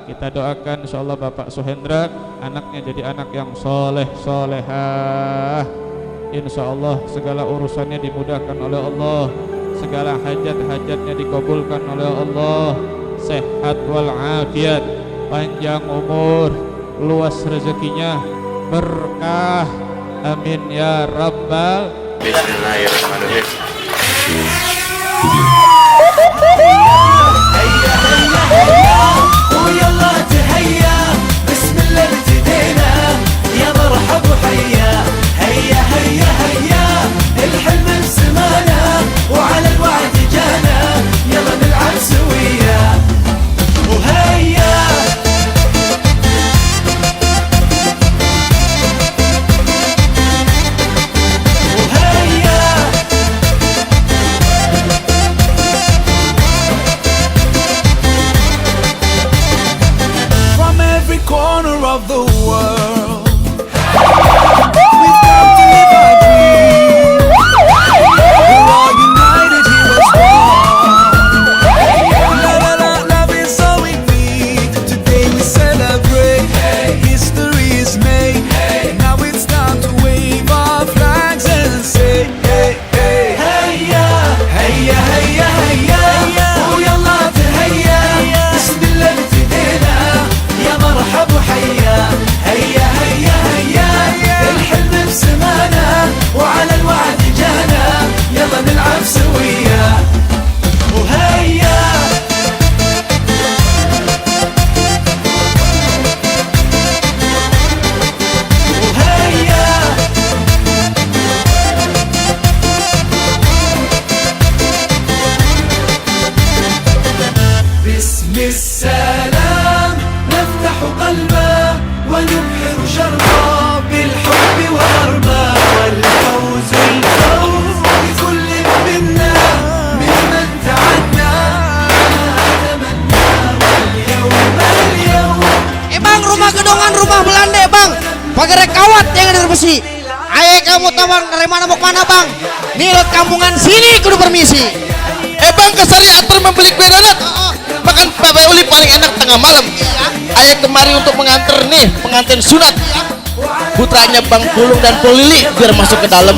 Kita doakan insyaallah Bapak Suhendra anaknya jadi anak yang soleh solehah. Insyaallah segala urusannya dimudahkan oleh Allah, segala hajat-hajatnya dikabulkan oleh Allah, sehat walafiat, panjang umur, luas rezekinya, berkah. Amin ya rabbal. Bismillahirrahmanirrahim. ويلا تهيا بسم الله ابتدينا يا مرحب وحيا هيا هيا هيا الحلم بسمانا وعلى الوعد جانا يلا نلعب سويا وهيا وهيا from every corner of the world we've come to live our dream. We're all united here as one. Love is all we need. Today we celebrate. History is made. Now it's time to wave our flags and say hey hey هيا هيا هيا هيا ويلا تهيا بسم الله ابتدينا يا مرحب وحيا هيا هيا هيا الحلم بسمانا وعلى الوعد جانا يلا نلعب سويا وهيا وهيا باسم السلام نفتح قلبا ونبحر شرقا بالحب وغربا والفوز الفوز لكل منا ممن تعدى تمنى واليوم اليوم Bang, rumah gedongan rumah Belanda bang, pagar kawat yang ada besi. Ayo kamu tahu bang dari mana mau kemana bang? Nilai kampungan sini kudu permisi. Bang kesari atur membeli kue donat. Makan Bapak Uli paling enak tengah malam. Ayah kemari untuk mengantar nih pengantin sunat putranya Bang Pulung dan Polili biar masuk ke dalam.